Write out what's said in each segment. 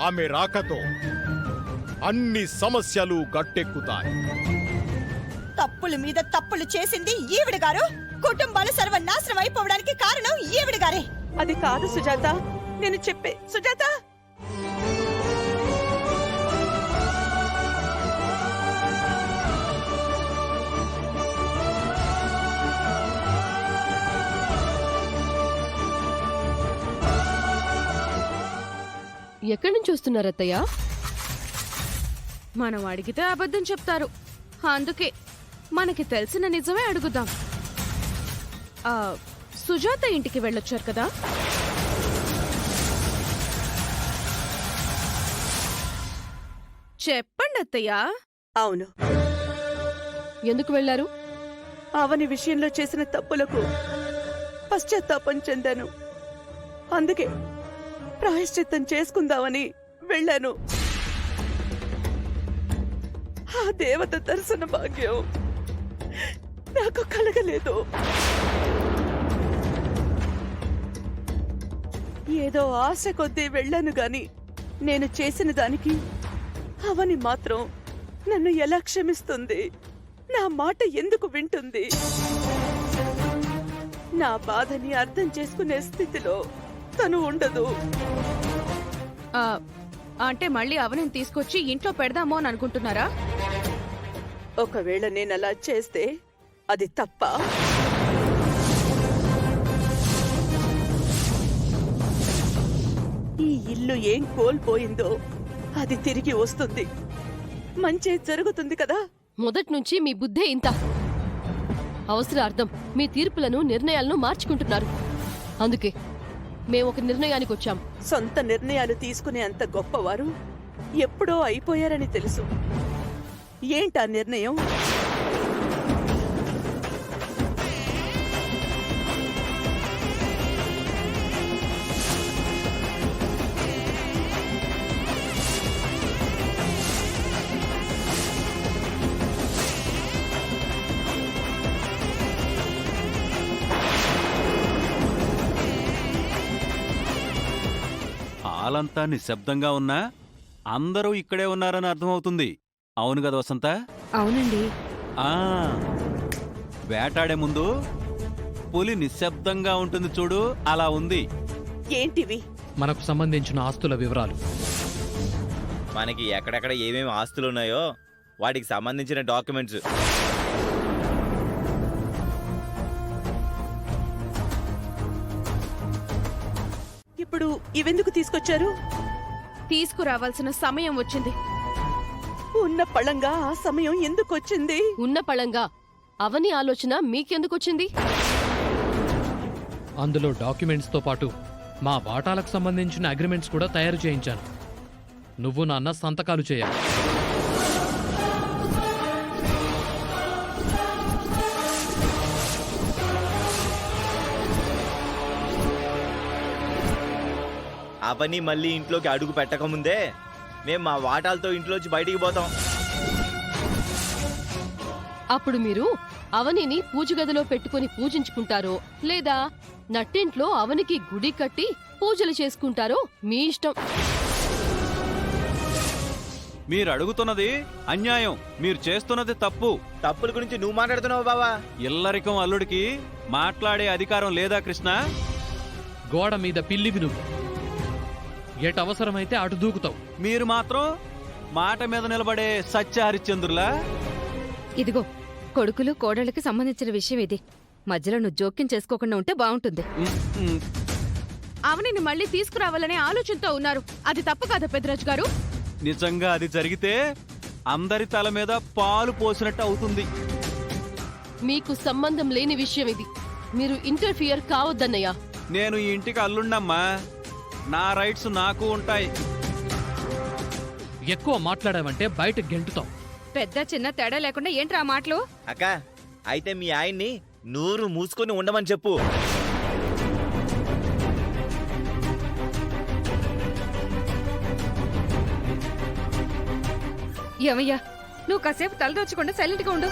ఆమె రాకతో అన్ని సమస్యలు గట్టెక్కుతాయి. తప్పుల మీద తప్పులు చేసింది ఈవిడ గారు. కుటుంబాలు సర్వనాశనం అయిపోవడానికి కారణం ఈవిడ గారే. అది కాదు సుజాత, నేను చెప్పే సుజాత. ఎక్కడి నుంచి వస్తున్నారు అత్తయ్య? మనం అడిగితే అబద్ధం చెప్తారు, అందుకే మనకి తెలిసిన నిజమే అడుగుదాం. సుజాత ఇంటికి వెళ్ళొచ్చారు కదా? చెప్పండి అత్తయ్య. అవును, ఎందుకు వెళ్లారు? అవని విషయంలో చేసిన తప్పులకు పశ్చాత్తాపం చెందాను. అందుకే ప్రాయశ్చిత్తం చేసుకుందామని వెళ్ళాను. ఆ దేవత దర్శన భాగ్యం నాకు కలగలేదు. ఏదో ఆశ కొద్దీ వెళ్ళాను గాని నేను చేసిన దానికి అవని మాత్రం నన్ను ఎలా క్షమిస్తుంది? నా మాట ఎందుకు వింటుంది? నా బాధని అర్థం చేసుకునే స్థితిలో తను ఉండదు. అంటే మళ్ళీ అవని తీసుకొచ్చి ఇంట్లో పెడదామో అని అనుకుంటున్నారా? ఒకవేళ నేనలా చేస్తే అది తప్ప? ఈ ఇల్లు ఏం కోల్పోయిందో అది తిరిగి వస్తుంది. మంచి జరుగుతుంది కదా. మొదట్నుంచి మీ బుద్ధే ఇంత. అవసరార్థం మీ తీర్పులను నిర్ణయాలను మార్చుకుంటున్నారు. అందుకే మేమొక నిర్ణయానికి వచ్చాం. సొంత నిర్ణయాలు తీసుకునే అంత గొప్పవారు ఎప్పుడో అయిపోయారని తెలుసు. ఏంటా నిర్ణయం? హాలంతా నిశ్శబ్దంగా ఉన్నా అందరూ ఇక్కడే ఉన్నారని అర్థమవుతుంది. అవును కదా వసంత? అవునండి. వేటాడే ముందు పులి నిశ్శబ్దంగా ఉంటుంది చూడు, అలా ఉంది. ఏంటివి? మనకు సంబంధించిన ఆస్తుల వివరాలు. మనకి ఎక్కడెక్కడ ఏమేమి ఆస్తులున్నాయో వాటికి సంబంధించిన డాక్యుమెంట్స్. ఇప్పుడు ఇవెందుకు తీసుకొచ్చారు? తీసుకురావాల్సిన సమయం వచ్చింది. ఉన్న పళంగా ఆ సమయం ఎందుకు వచ్చింది? ఉన్న పళంగా అవని ఆలోచన మీకెందుకొచ్చింది? అందులో డాక్యుమెంట్స్తో పాటు మా వాటాలకు సంబంధించిన అగ్రిమెంట్స్ కూడా తయారు చేయించాను. నువ్వు నాన్న సంతకాలు చేయాలి. అవని మళ్ళీ ఇంట్లోకి అడుగు పెట్టకముందే మేము మా వాటాలతో ఇంట్లోంచి బయటికి పోతాం. అప్పుడు మీరు అవనిని పూజ గదిలో పెట్టుకుని పూజించుకుంటారో లేదా నట్టింట్లో అవనికి గుడి కట్టి పూజలు చేసుకుంటారో మీ ఇష్టం. మీరు అడుగుతున్నది అన్యాయం, మీరు చేస్తున్నది తప్పు. తప్పుల గురించి నువ్వు మాట్లాడుతున్నావు బావా? ఇల్లరికం అల్లుడికి మాట్లాడే అధికారం లేదా కృష్ణ? గోడ మీద పిల్లివి నువ్వు. ఎటవసరమైతే అటు దూకుతావు. మీరు మాత్రం మాట మీద నిలబడే సత్య హరిశ్చంద్రులా? ఇదిగో కొడుకులు కోడళ్ళకి సంబంధించిన విషయం ఇది. మధ్యలో నువ్వు జోక్యం చేసుకోకుండా ఉంటే బాగుంటుంది. అవనిని మళ్ళీ తీసుకురావాలనే ఆలోచనతో ఉన్నారు. అది తప్పు కాదా పెద్దరాజు గారు? నిజంగా అది జరిగితే అందరి తల మీద పాలు పోసినట్టు అవుతుంది. మీకు సంబంధం లేని విషయం ఇది. మీరు ఇంటర్ఫియర్ కావద్దన్నయ్యా. నేను ఈ ఇంటికి అల్లుండమ్మా, నా రైట్స్ నాకు ఉంటాయి. ఎక్కువ మాట్లాడావంటే బయట గెంటుతావు. పెద్ద చిన్న తేడా లేకుండా ఏంట్రా మాటలు? అక్క, అయితే మీ ఆయన్ని నోరు మూసుకొని ఉండమని చెప్పు. ఏమయ్యా, నువ్వు కాసేపు తలదోచకుండా సైలెంట్ గా ఉండు.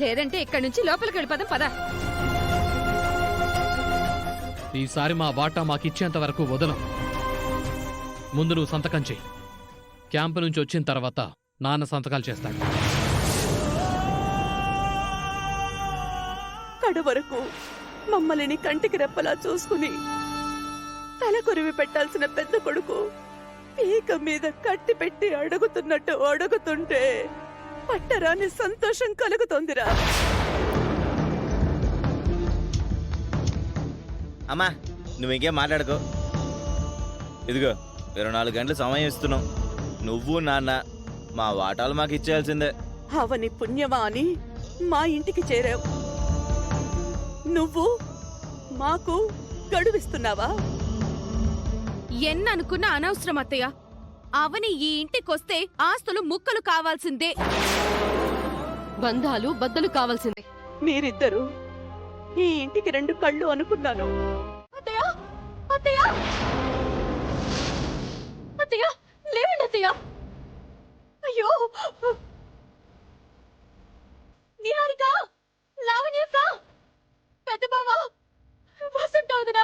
లేదంటే ఇక్కడి నుంచి లోపలికి వెళ్ళిపోదాం పదా. ఈసారి మా వాటా మాకిచ్చేంత వరకు వదలం. ముందు నువ్వు సంతకం చెయ్యి. క్యాంపు నుంచి వచ్చిన తర్వాత నాన్న సంతకాలు చేస్తాడు. కడు వరకు మమ్మల్ని కంటికి రెప్పలా చూసుకుని తల కొరివి పెట్టాల్సిన పెద్ద కొడుకు పీక మీద కట్టి పెట్టి అడుగుతున్నట్టు అడుగుతుంటే పట్టరాని సంతోషం కలుగుతోందిరా. అమ్మా నువ్వు ఇంకేం మాట్లాడుకో. ఇదిగో 24 గంటలు సమయం ఇస్తున్నాం. నువ్వు నాన్న మా వాటాలు మాకు ఇచ్చేయాల్సిందే. అవని పుణ్యమా అని మా ఇంటికి చేరావు. నువ్వు మాకు గడువిస్తున్నావా? ఎన్ననుకున్నా అనవసరం అత్తయ్య. అవని ఈ ఇంటికొస్తే ఆస్తులు ముక్కలు కావాల్సిందే. బంధాలు బద్దలు కావాల్సిందే. మీరిద్దరూ ఈ ఇంటికి 2 కళ్ళు అనుకున్నాను. అత్తయ్య అత్తయ్య అత్తయ్య లేవండి అత్తయ్య. అయ్యో నిహారిక, లావణ్యక్క, పెద్ద బావ, వసంత వదిన,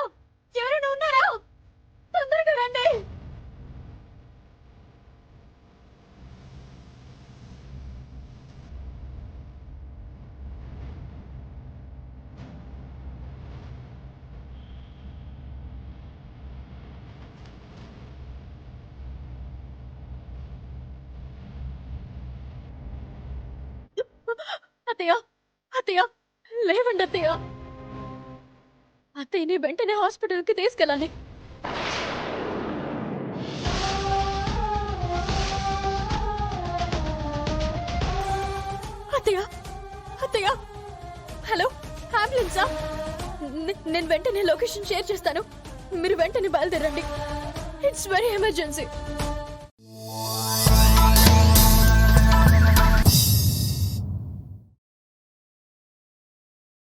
ఎవరైనా ఉన్నారా? తొందరగా రండి. అత్తయ్య అత్తయ్య లేవండి అత్తయ్య. అత్తయ్యని వెంటనే హాస్పిటల్కి తీసుకెళ్ళాలి. అత్తయ్య అత్తయ్య హలో, అంబులెన్సా? నేను వెంటనే లొకేషన్ షేర్ చేస్తాను. మీరు వెంటనే బయలుదేరండి. It's very emergency.